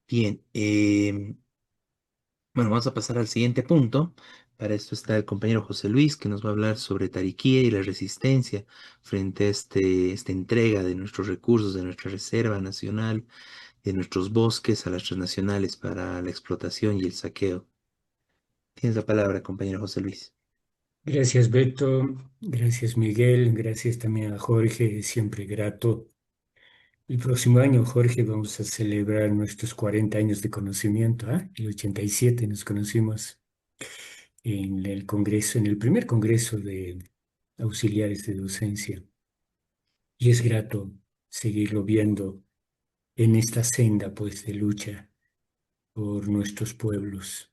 Bien, bueno, vamos a pasar al siguiente punto. Para esto está el compañero José Luis, que nos va a hablar sobre Tariquía y la resistencia frente a esta entrega de nuestros recursos, de nuestra reserva nacional, de nuestros bosques a las transnacionales para la explotación y el saqueo. Tienes la palabra, compañero José Luis. Gracias, Beto. Gracias, Miguel. Gracias también a Jorge, siempre grato. El próximo año, Jorge, vamos a celebrar nuestros 40 años de conocimiento. El 87 nos conocimos en el Congreso, en el primer Congreso de Auxiliares de Docencia. Y es grato seguirlo viendo en esta senda, pues, de lucha por nuestros pueblos.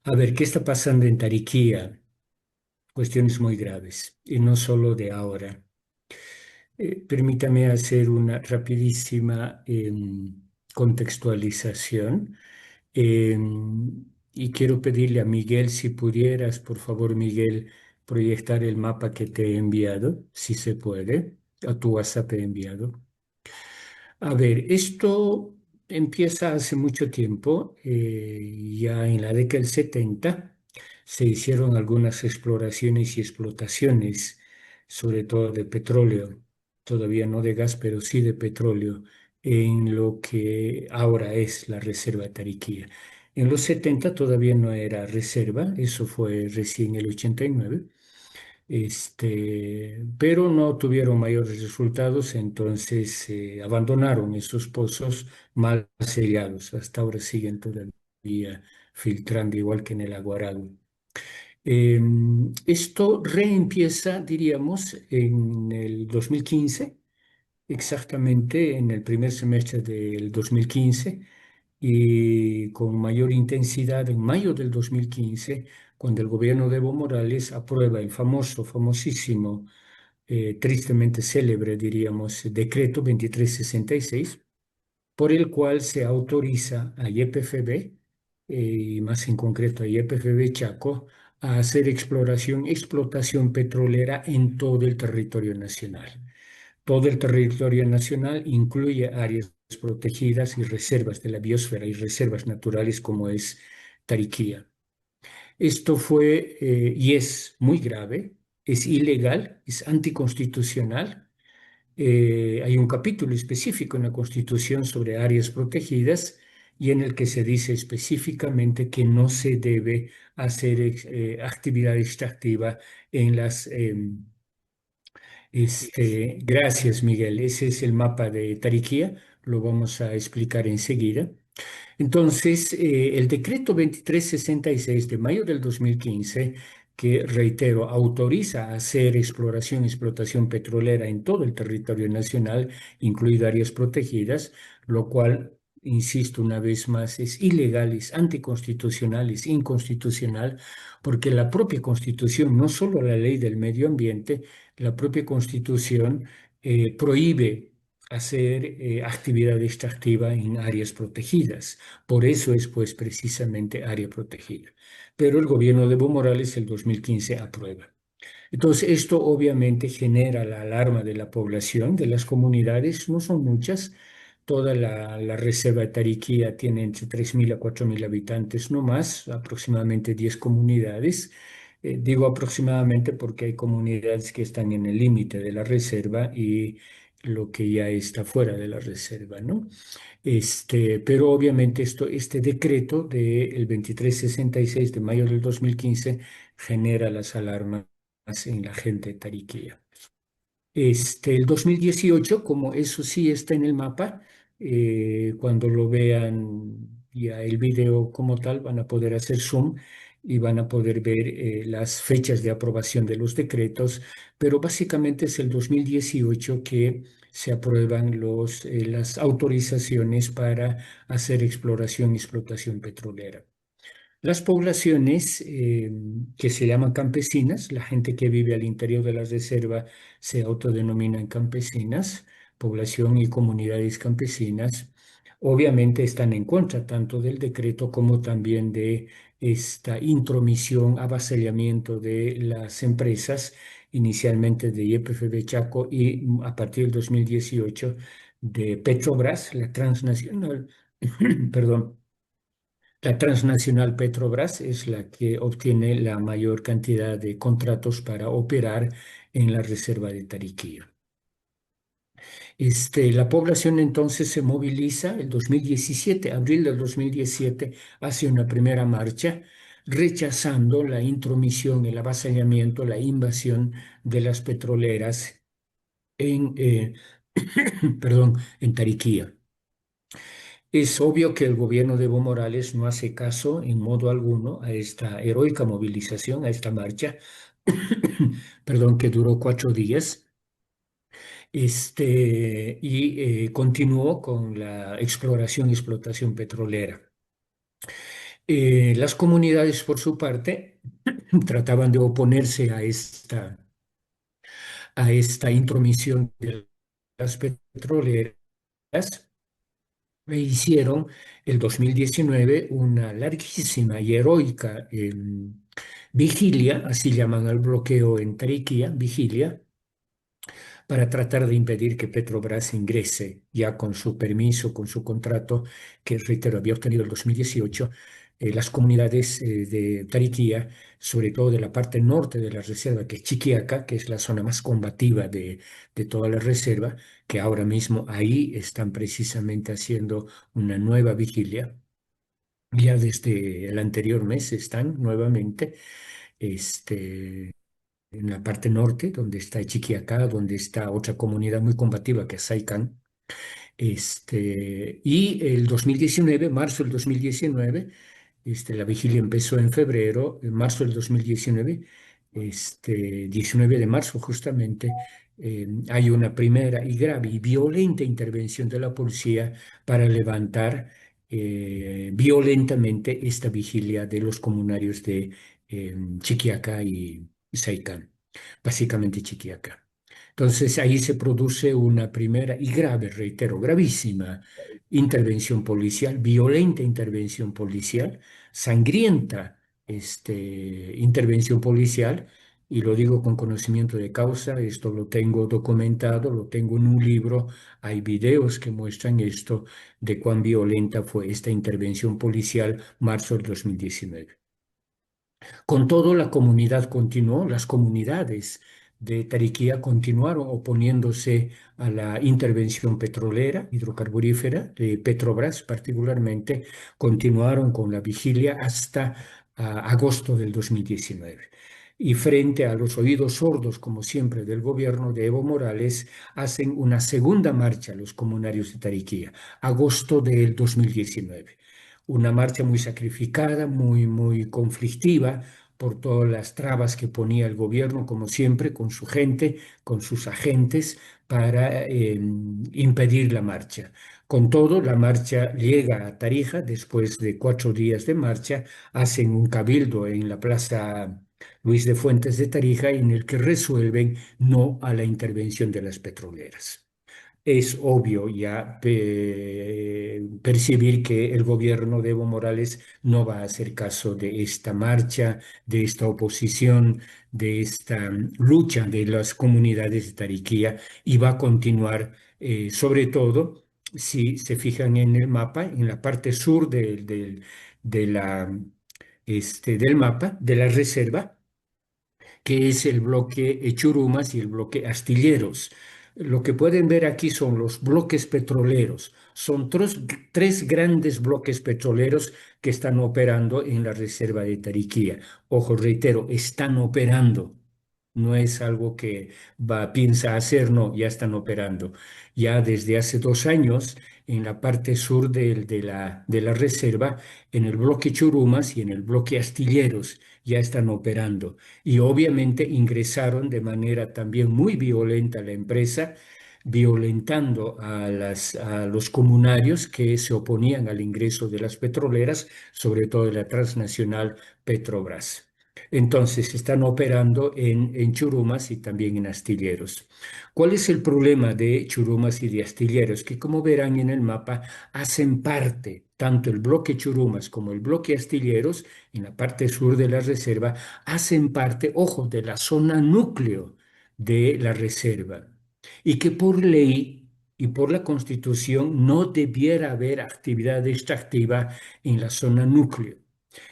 A ver, ¿qué está pasando en Tariquía? Cuestiones muy graves, y no solo de ahora. Permítame hacer una rapidísima contextualización. Y quiero pedirle a Miguel, si pudieras, por favor, Miguel, proyectar el mapa que te he enviado, si se puede, a tu WhatsApp he enviado. A ver, esto empieza hace mucho tiempo, ya en la década del 70 se hicieron algunas exploraciones y explotaciones, sobre todo de petróleo, todavía no de gas, pero sí de petróleo, en lo que ahora es la Reserva de Tariquía. En los 70 todavía no era reserva, eso fue recién el 89. Pero no tuvieron mayores resultados, entonces abandonaron esos pozos mal sellados. Hasta ahora siguen todavía filtrando igual que en el Aguaragu. Esto reempieza, diríamos, en el 2015, exactamente en el primer semestre del 2015 y con mayor intensidad en mayo del 2015, cuando el gobierno de Evo Morales aprueba el famosísimo, tristemente célebre, diríamos, decreto 2366, por el cual se autoriza a YPFB, y más en concreto a YPFB Chaco, a hacer explotación petrolera en todo el territorio nacional. Todo el territorio nacional incluye áreas protegidas y reservas de la biosfera y reservas naturales como es Tariquía. Esto fue y es muy grave, es ilegal, es anticonstitucional. Hay un capítulo específico en la Constitución sobre áreas protegidas y en el que se dice específicamente que no se debe hacer actividad extractiva en las gracias, Miguel. Ese es el mapa de Tariquía, lo vamos a explicar enseguida. Entonces, el decreto 2366 de mayo del 2015, que reitero, autoriza a hacer exploración y explotación petrolera en todo el territorio nacional, incluido áreas protegidas, lo cual, insisto una vez más, es ilegal, es anticonstitucional, es inconstitucional, porque la propia Constitución, no solo la ley del medio ambiente, la propia Constitución prohíbe hacer actividad extractiva en áreas protegidas. Por eso es, pues, precisamente área protegida. Pero el gobierno de Evo Morales el 2015 aprueba. Entonces, esto obviamente genera la alarma de la población, de las comunidades, no son muchas. Toda la reserva de Tariquía tiene entre 3.000 a 4.000 habitantes, no más, aproximadamente 10 comunidades. Digo aproximadamente porque hay comunidades que están en el límite de la reserva y lo que ya está fuera de la reserva, ¿no? Pero obviamente este decreto del 2366 de mayo del 2015 genera las alarmas en la gente de Tariquía. El 2018, como eso sí está en el mapa, cuando lo vean ya el video como tal, van a poder hacer zoom y van a poder ver las fechas de aprobación de los decretos, pero básicamente es el 2018 que se aprueban las autorizaciones para hacer exploración y explotación petrolera. Las poblaciones que se llaman campesinas, la gente que vive al interior de la reserva se autodenominan campesinas, población y comunidades campesinas, obviamente están en contra tanto del decreto como también de esta intromisión, avasallamiento de las empresas, inicialmente de YPFB Chaco y a partir del 2018 de Petrobras, la transnacional Perdón, la transnacional Petrobras es la que obtiene la mayor cantidad de contratos para operar en la reserva de Tariquía. La población entonces se moviliza el 2017, abril del 2017, hace una primera marcha rechazando la intromisión, el avasallamiento, la invasión de las petroleras en, perdón, en Tariquía. Es obvio que el gobierno de Evo Morales no hace caso en modo alguno a esta heroica movilización, a esta marcha, perdón, que duró 4 días, y continuó con la exploración y explotación petrolera. Las comunidades, por su parte, trataban de oponerse a esta intromisión de las petroleras e hicieron el 2019 una larguísima y heroica vigilia, así llaman al bloqueo en Tariquía, vigilia, para tratar de impedir que Petrobras ingrese ya con su permiso, con su contrato, que reitero, había obtenido el 2018. Las comunidades de Tariquía, sobre todo de la parte norte de la reserva, que es Chiquiaca, que es la zona más combativa de toda la reserva, que ahora mismo ahí están precisamente haciendo una nueva vigilia. Ya desde el anterior mes están nuevamente. Este, en la parte norte, donde está Chiquiacá, donde está otra comunidad muy combativa que es Saicán. Y el 2019, marzo del 2019, la vigilia empezó en febrero, en marzo del 2019, 19 de marzo justamente, hay una primera y grave y violenta intervención de la policía para levantar violentamente esta vigilia de los comunarios de Chiquiacá y Saicán, básicamente Chiquiacá. Entonces ahí se produce una primera y grave, reitero, gravísima intervención policial, violenta intervención policial, sangrienta intervención policial, y lo digo con conocimiento de causa, esto lo tengo documentado, lo tengo en un libro, hay videos que muestran esto de cuán violenta fue esta intervención policial marzo del 2019. Con todo, la comunidad continuó, las comunidades de Tariquía continuaron oponiéndose a la intervención petrolera, hidrocarburífera, de Petrobras particularmente, continuaron con la vigilia hasta agosto del 2019. Y frente a los oídos sordos, como siempre, del gobierno de Evo Morales, hacen una segunda marcha los comunarios de Tariquía, agosto del 2019. Una marcha muy sacrificada, muy conflictiva por todas las trabas que ponía el gobierno, como siempre, con su gente, con sus agentes, para impedir la marcha. Con todo, la marcha llega a Tarija después de 4 días de marcha, hacen un cabildo en la Plaza Luis de Fuentes de Tarija en el que resuelven no a la intervención de las petroleras. Es obvio ya percibir que el gobierno de Evo Morales no va a hacer caso de esta marcha, de esta oposición, de esta lucha de las comunidades de Tariquía, y va a continuar, sobre todo, si se fijan en el mapa, en la parte sur de del mapa, de la reserva, que es el bloque Churumas y el bloque Astilleros. Lo que pueden ver aquí son los bloques petroleros. Son tres grandes bloques petroleros que están operando en la reserva de Tariquía. Ojo, reitero, están operando. No es algo que piensa hacer, no, ya están operando. Ya desde hace 2 años, en la parte sur de la reserva, en el bloque Churumas y en el bloque Astilleros, ya están operando. Y obviamente ingresaron de manera también muy violenta a la empresa, violentando a los comunarios que se oponían al ingreso de las petroleras, sobre todo de la transnacional Petrobras. Entonces, están operando en Churumas y también en Astilleros. ¿Cuál es el problema de Churumas y de Astilleros? Que como verán en el mapa, hacen parte, tanto el bloque Churumas como el bloque Astilleros, en la parte sur de la reserva, hacen parte, ojo, de la zona núcleo de la reserva. Y que por ley y por la Constitución no debiera haber actividad extractiva en la zona núcleo.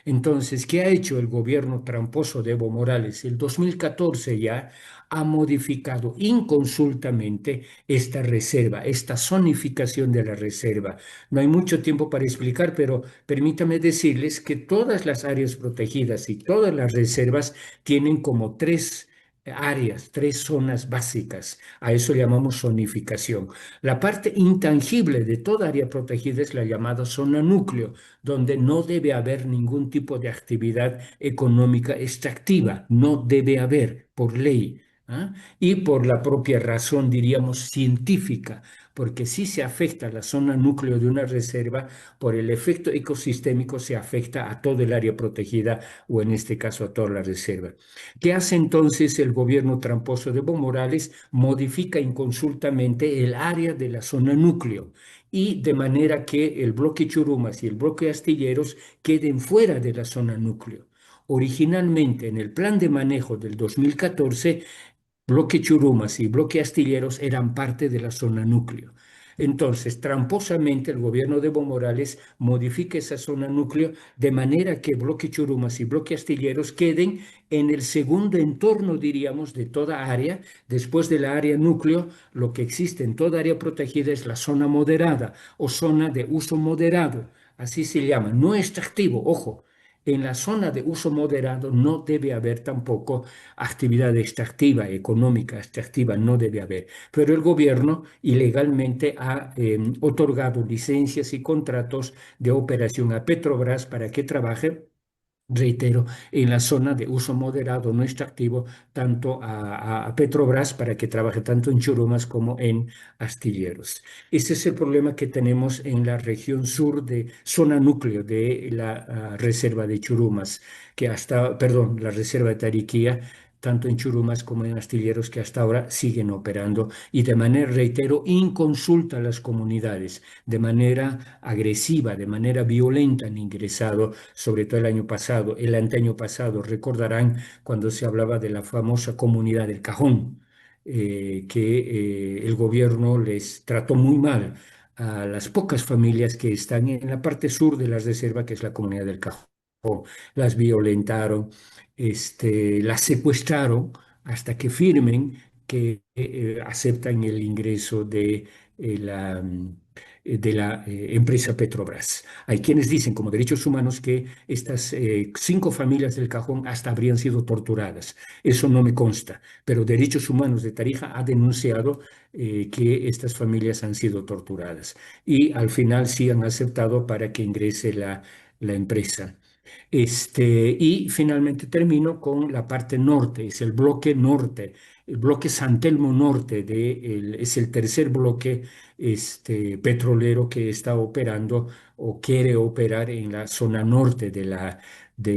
Entonces, ¿qué ha hecho el gobierno tramposo de Evo Morales? El 2014 ya ha modificado inconsultamente esta reserva, esta zonificación de la reserva. No hay mucho tiempo para explicar, pero permítame decirles que todas las áreas protegidas y todas las reservas tienen como tres áreas, tres zonas básicas. A eso llamamos zonificación. La parte intangible de toda área protegida es la llamada zona núcleo, donde no debe haber ningún tipo de actividad económica extractiva, no debe haber por ley. ¿Ah? Y por la propia razón, diríamos, científica, porque si se afecta la zona núcleo de una reserva, por el efecto ecosistémico se afecta a todo el área protegida o en este caso a toda la reserva. ¿Qué hace entonces el gobierno tramposo de Evo Morales? Modifica inconsultamente el área de la zona núcleo y de manera que el bloque Churumas y el bloque Astilleros queden fuera de la zona núcleo. Originalmente, en el plan de manejo del 2014, bloque Churumas y bloque Astilleros eran parte de la zona núcleo. Entonces, tramposamente, el gobierno de Evo Morales modifica esa zona núcleo de manera que bloque Churumas y bloque Astilleros queden en el segundo entorno, diríamos, de toda área. Después de la área núcleo, lo que existe en toda área protegida es la zona moderada o zona de uso moderado. Así se llama. No extractivo, ojo. En la zona de uso moderado no debe haber tampoco actividad extractiva, económica extractiva, no debe haber. Pero el gobierno ilegalmente ha otorgado licencias y contratos de operación a Petrobras para que trabaje, reitero, en la zona de uso moderado no extractivo, tanto a Petrobras para que trabaje tanto en Churumas como en Astilleros. Ese es el problema que tenemos en la región sur de zona núcleo de la reserva de Churumas, que hasta, perdón, la reserva de Tariquía, tanto en Churumas como en Astilleros, que hasta ahora siguen operando y de manera, reitero, inconsulta a las comunidades, de manera agresiva, de manera violenta han ingresado, sobre todo el año pasado, el anteaño pasado, recordarán cuando se hablaba de la famosa comunidad del Cajón, que el gobierno les trató muy mal a las pocas familias que están en la parte sur de la reserva, que es la comunidad del Cajón. Las violentaron, las secuestraron hasta que firmen que aceptan el ingreso de la empresa Petrobras. Hay quienes dicen como derechos humanos que estas 5 familias del Cajón hasta habrían sido torturadas. Eso no me consta, pero Derechos Humanos de Tarija ha denunciado que estas familias han sido torturadas y al final sí han aceptado para que ingrese la empresa. Y finalmente termino con la parte norte, es el bloque norte, el bloque San Telmo Norte, es el tercer bloque petrolero que está operando o quiere operar en la zona norte de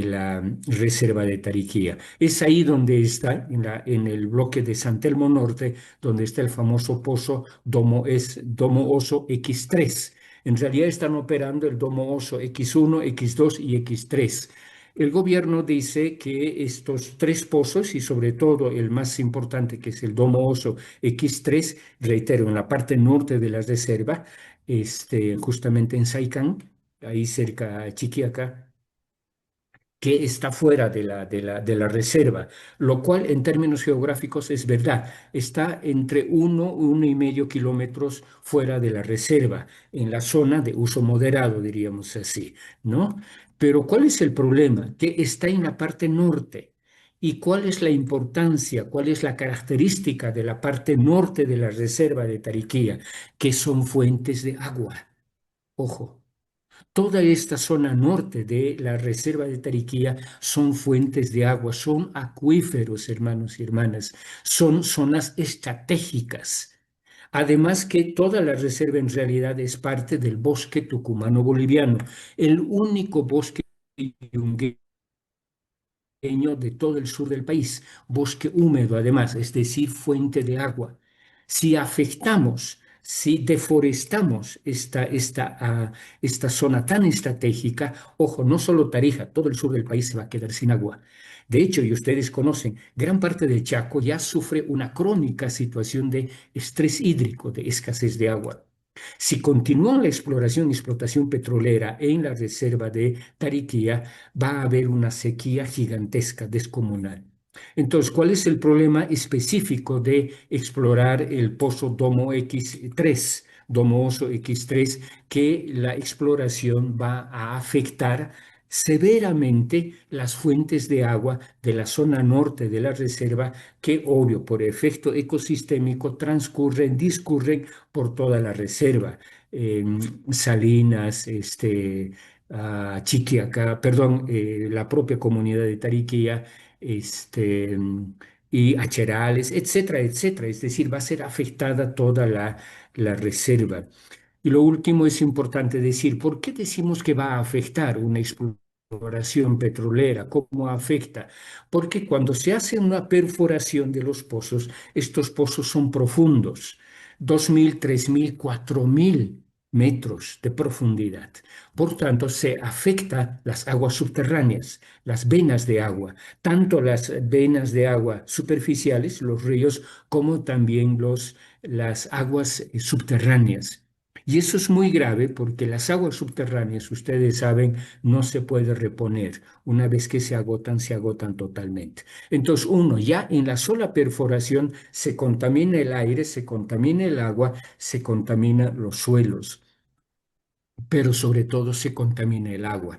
la reserva de Tariquía. Es ahí donde está, en el bloque de San Telmo Norte, donde está el famoso pozo Domo Oso X3. En realidad están operando el Domo Oso X1, X2 y X3. El gobierno dice que estos tres pozos y sobre todo el más importante que es el Domo Oso X3, reitero, en la parte norte de la reserva, justamente en Saicán, ahí cerca de Chiquiaca, que está fuera de la reserva, lo cual en términos geográficos es verdad. Está entre 1,5 kilómetros fuera de la reserva, en la zona de uso moderado, diríamos así, ¿no? Pero ¿cuál es el problema? Que está en la parte norte. ¿Y cuál es la importancia, cuál es la característica de la parte norte de la reserva de Tariquía? Que son fuentes de agua. Ojo. Toda esta zona norte de la reserva de Tariquía son fuentes de agua, son acuíferos, hermanos y hermanas, son zonas estratégicas. Además que toda la reserva en realidad es parte del bosque tucumano boliviano, el único bosque yungueño de todo el sur del país, bosque húmedo además, es decir, fuente de agua. Si afectamos si deforestamos esta zona tan estratégica, ojo, no solo Tarija, todo el sur del país se va a quedar sin agua. De hecho, y ustedes conocen, gran parte del Chaco ya sufre una crónica situación de estrés hídrico, de escasez de agua. Si continúa la exploración y explotación petrolera en la reserva de Tariquía, va a haber una sequía gigantesca, descomunal. Entonces, ¿cuál es el problema específico de explorar el pozo Domo X3, Domo Oso X3, que la exploración va a afectar severamente las fuentes de agua de la zona norte de la reserva, que obvio, por efecto ecosistémico, discurren por toda la reserva? Eh, Salinas, Chiquiacá, perdón, la propia comunidad de Tariquía, este, y Acherales, etcétera, etcétera. Es decir, va a ser afectada toda la reserva. Y lo último es importante decir, ¿por qué decimos que va a afectar una exploración petrolera? ¿Cómo afecta? Porque cuando se hace una perforación de los pozos, estos pozos son profundos, 2.000, 3.000, 4.000 metros de profundidad. Por tanto, se afecta las aguas subterráneas, las venas de agua, tanto las venas de agua superficiales, los ríos, como también las aguas subterráneas. Y eso es muy grave porque las aguas subterráneas, ustedes saben, no se puede reponer. Una vez que se agotan totalmente. Entonces, uno, ya en la sola perforación se contamina el aire, se contamina el agua, se contamina los suelos, pero sobre todo se contamina el agua.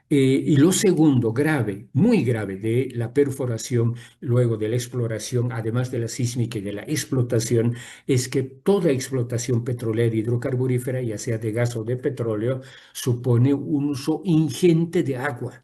Y lo segundo, grave, muy grave, de la perforación, luego de la exploración, además de la sísmica y de la explotación, es que toda explotación petrolera, hidrocarburífera, ya sea de gas o de petróleo, supone un uso ingente de agua,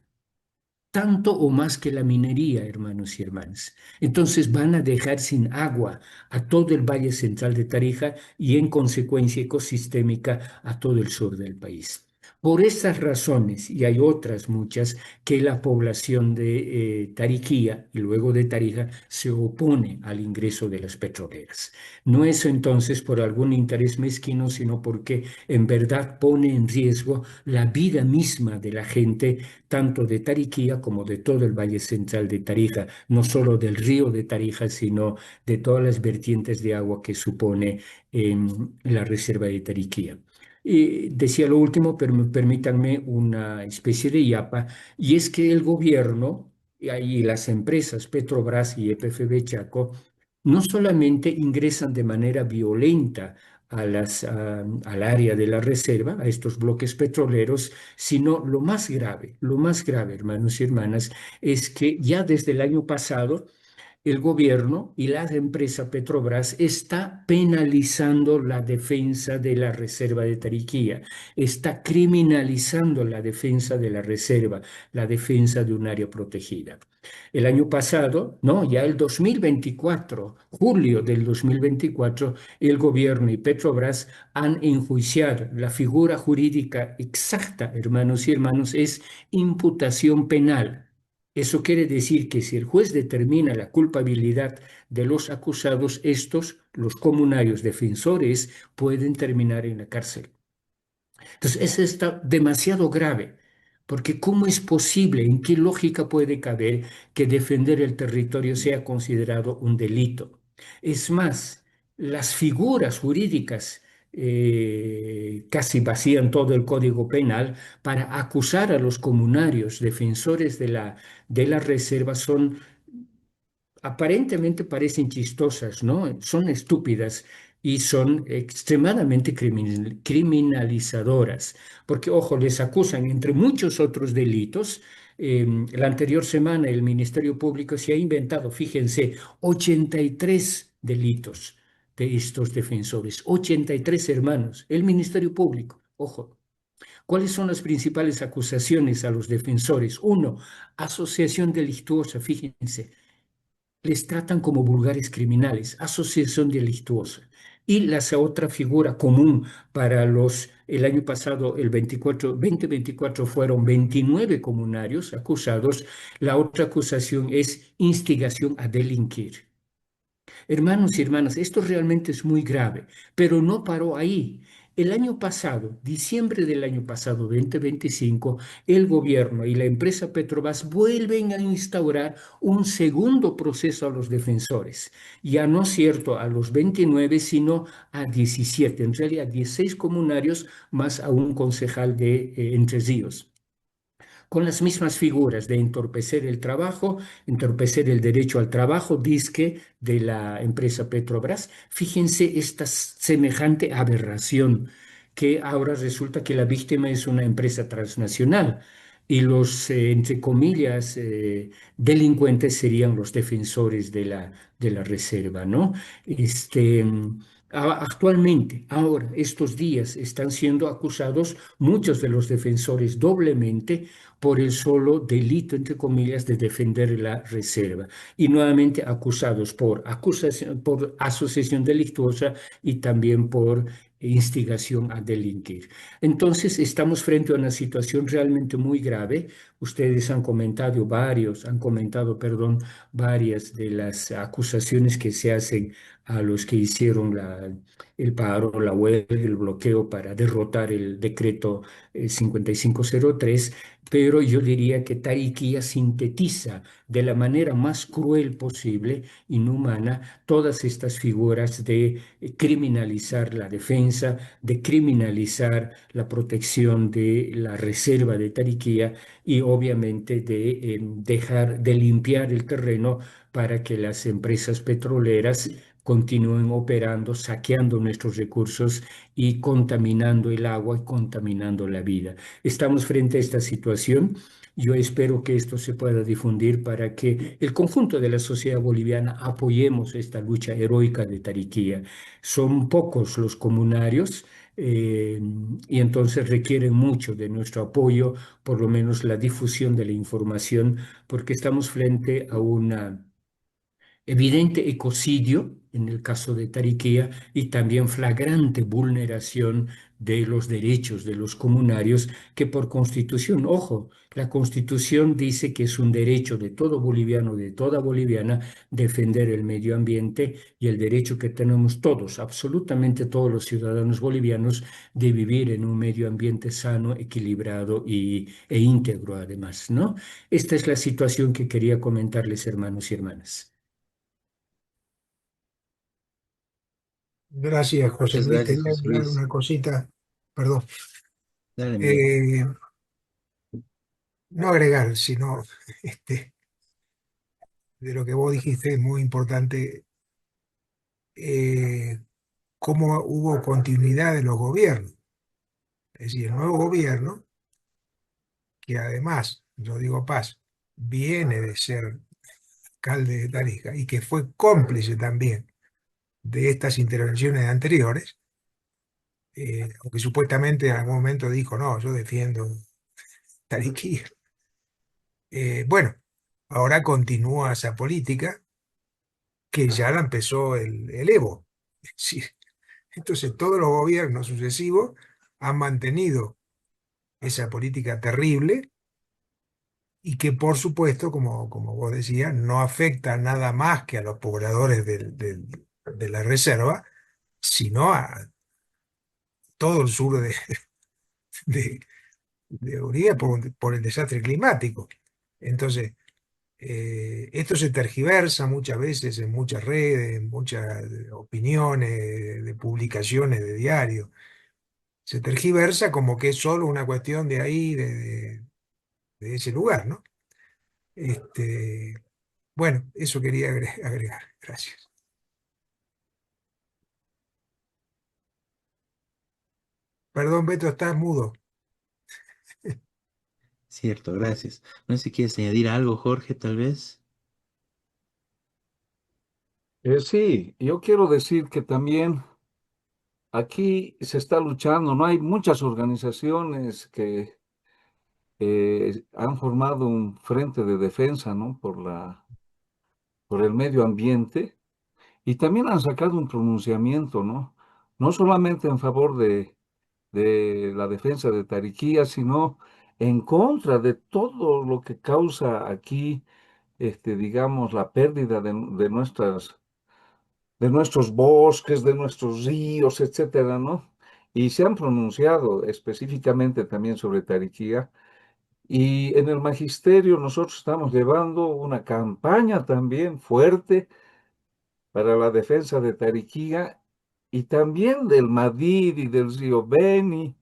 tanto o más que la minería, hermanos y hermanas. Entonces van a dejar sin agua a todo el Valle Central de Tarija y en consecuencia ecosistémica a todo el sur del país. Por estas razones, y hay otras muchas, que la población de Tariquía y luego de Tarija se opone al ingreso de las petroleras. No es entonces por algún interés mezquino, sino porque en verdad pone en riesgo la vida misma de la gente, tanto de Tariquía como de todo el Valle Central de Tarija, no solo del río de Tarija, sino de todas las vertientes de agua que supone la reserva de Tariquía. Y decía lo último, pero permítanme una especie de yapa, y es que el gobierno y ahí las empresas Petrobras y EPFB Chaco no solamente ingresan de manera violenta al área de la reserva, a estos bloques petroleros, sino lo más grave, hermanos y hermanas, es que ya desde el año pasado el gobierno y la empresa Petrobras está penalizando la defensa de la reserva de Tariquía, está criminalizando la defensa de la reserva, la defensa de un área protegida. El año pasado, no, ya el 2024, julio del 2024, el gobierno y Petrobras han enjuiciado. La figura jurídica exacta, hermanos y hermanos, es imputación penal. Eso quiere decir que si el juez determina la culpabilidad de los acusados, estos, los comunarios defensores, pueden terminar en la cárcel. Entonces, eso está demasiado grave, porque ¿cómo es posible, en qué lógica puede caber que defender el territorio sea considerado un delito? Es más, las figuras jurídicas casi vacían todo el Código Penal para acusar a los comunarios defensores de la reserva. Son aparentemente parecen chistosas, ¿no? Son estúpidas y son extremadamente criminalizadoras, porque, ojo, les acusan entre muchos otros delitos. La anterior semana el Ministerio Público se ha inventado, fíjense, 83 delitos de estos defensores, 83 hermanos, el Ministerio Público, ojo. ¿Cuáles son las principales acusaciones a los defensores? Uno, asociación delictuosa, fíjense, les tratan como vulgares criminales, asociación delictuosa. Y la otra figura común para el año pasado, el 2024, fueron 29 comunarios acusados. La otra acusación es instigación a delinquir. Hermanos y hermanas, esto realmente es muy grave, pero no paró ahí. El año pasado, diciembre del año pasado, 2025, el gobierno y la empresa Petrobras vuelven a instaurar un segundo proceso a los defensores. Ya no cierto a los 29, sino a 17, en realidad 16 comunarios más a un concejal de Entre Ríos, con las mismas figuras de entorpecer el trabajo, entorpecer el derecho al trabajo, disque de la empresa Petrobras. Fíjense esta semejante aberración, que ahora resulta que la víctima es una empresa transnacional y los, entre comillas, delincuentes serían los defensores de la reserva, ¿no? Este, actualmente, ahora, estos días, están siendo acusados muchos de los defensores doblemente por el solo delito, entre comillas, de defender la reserva. Y nuevamente acusados por acusación, por asociación delictuosa y también por instigación a delinquir. Entonces, estamos frente a una situación realmente muy grave. Ustedes han comentado, perdón, varias de las acusaciones que se hacen a los que hicieron el paro, la huelga, el bloqueo para derrotar el decreto 5503, pero yo diría que Tariquía sintetiza de la manera más cruel posible, inhumana, todas estas figuras de criminalizar la defensa, de criminalizar la protección de la reserva de Tariquía y obviamente de dejar de limpiar el terreno para que las empresas petroleras continúen operando, saqueando nuestros recursos y contaminando el agua y contaminando la vida. Estamos frente a esta situación. Yo espero que esto se pueda difundir para que el conjunto de la sociedad boliviana apoyemos esta lucha heroica de Tariquía. Son pocos los comunarios, eh, y entonces requieren mucho de nuestro apoyo, por lo menos la difusión de la información, porque estamos frente a una evidente ecocidio en el caso de Tariquía y también flagrante vulneración de los derechos de los comunarios que por constitución, ojo, la constitución dice que es un derecho de todo boliviano, de toda boliviana, defender el medio ambiente y el derecho que tenemos todos, absolutamente todos los ciudadanos bolivianos, de vivir en un medio ambiente sano, equilibrado e íntegro además, ¿no? Esta es la situación que quería comentarles, hermanos y hermanas. Gracias, José Muchas Luis. gracias, Quería José agregar Luis. una cosita, perdón. Dale, Miguel. Eh, no agregar, sino este, de lo que vos dijiste es muy importante, eh, cómo hubo continuidad de los gobiernos. Es decir, el nuevo gobierno, que además, yo digo Paz, viene de ser alcalde de Tarija y que fue cómplice también de estas intervenciones anteriores, aunque supuestamente en algún momento dijo, no, yo defiendo Tariquí. Bueno, ahora continúa esa política que ya la empezó el Evo. Es decir, entonces todos los gobiernos sucesivos han mantenido esa política terrible y que por supuesto, como vos decías, no afecta nada más que a los pobladores de la reserva, sino a todo el sur de, de Bolivia por el desastre climático. Entonces, esto se tergiversa muchas veces en muchas redes, en muchas opiniones, de publicaciones, de diarios. Se tergiversa como que es solo una cuestión de ahí, de ese lugar, ¿no? Este, bueno, eso quería agregar. Gracias. Perdón, Beto, estás mudo. Cierto, gracias. No sé si quieres añadir algo, Jorge, tal vez. Sí, yo quiero decir que también aquí se está luchando, ¿no? Hay muchas organizaciones que han formado un frente de defensa, ¿no? Por el medio ambiente y también han sacado un pronunciamiento, ¿no? No solamente en favor de la defensa de Tariquía, sino en contra de todo lo que causa aquí, digamos, la pérdida de nuestras de nuestros bosques, de nuestros ríos, etcétera, ¿no? Y se han pronunciado específicamente también sobre Tariquía. Y en el magisterio nosotros estamos llevando una campaña también fuerte para la defensa de Tariquía y también del Madid y del río Beni,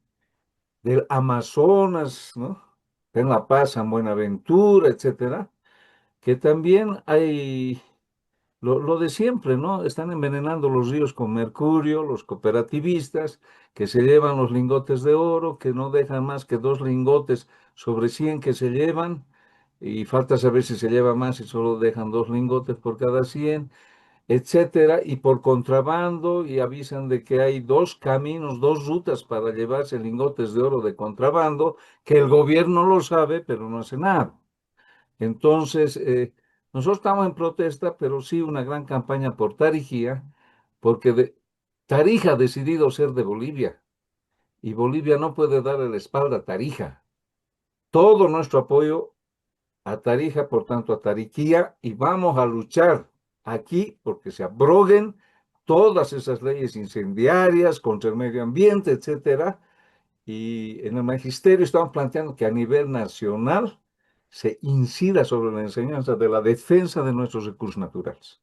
del Amazonas, ¿no? En La Paz, en Buenaventura, etcétera, que también hay lo de siempre, ¿no? Están envenenando los ríos con mercurio, los cooperativistas, que se llevan los lingotes de oro, que no dejan más que 2 lingotes sobre 100 que se llevan, y falta saber si se lleva más y solo dejan 2 lingotes por cada 100, etcétera, y por contrabando, y avisan de que hay 2 caminos, 2 rutas para llevarse lingotes de oro de contrabando, que el gobierno lo sabe, pero no hace nada. Entonces, nosotros estamos en protesta, pero sí una gran campaña por Tarija, porque Tarija ha decidido ser de Bolivia y Bolivia no puede darle la espalda a Tarija. Todo nuestro apoyo a Tarija, por tanto a Tariquía, y vamos a luchar aquí porque se abroguen todas esas leyes incendiarias contra el medio ambiente, etcétera. Y en el magisterio estamos planteando que a nivel nacional se incida sobre la enseñanza de la defensa de nuestros recursos naturales.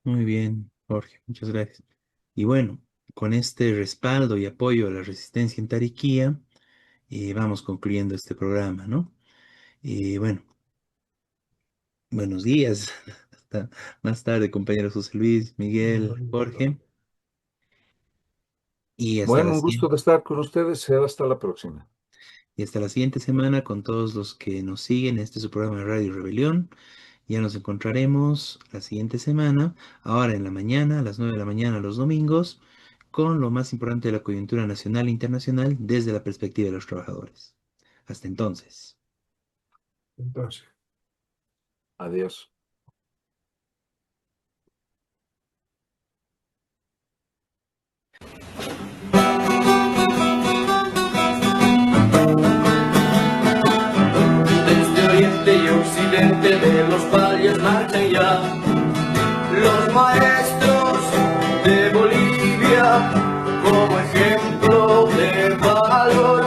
Muy bien, Jorge, muchas gracias. Y bueno, con este respaldo y apoyo a la resistencia en Tariquía, vamos concluyendo este programa, ¿no? Y bueno, buenos días. Hasta más tarde, compañeros José Luis, Miguel, Jorge. Y hasta Bueno, un gusto de estar con ustedes. Será hasta la próxima. y hasta la siguiente semana con todos los que nos siguen. Este es su programa de Radio Rebelión. Ya nos encontraremos la siguiente semana, ahora en la mañana, a las 9 de la mañana los domingos, con lo más importante de la coyuntura nacional e internacional desde la perspectiva de los trabajadores. Hasta entonces. Entonces. Adiós. Desde oriente y occidente de los valles marchan ya los maestros de Bolivia como ejemplo de valor.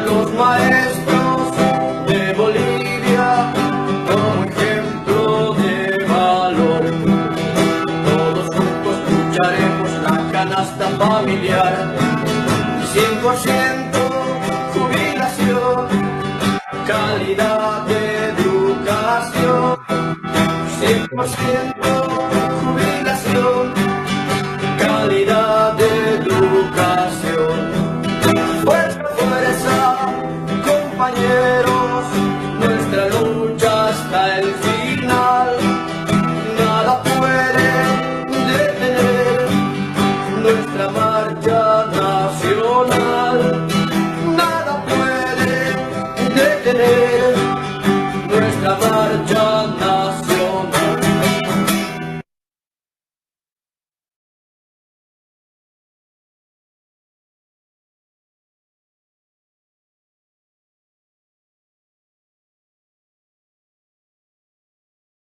Los maestros de Bolivia como ejemplo de valor. Todos juntos lucharemos la canasta familiar. 100% jubilación, calidad de educación. 100% jubilación, calidad de educación. Fuerza, fuerza, compañeros, nuestra lucha hasta el final. Nada puede detener nuestra marcha nacional. Nada puede detener nuestra marcha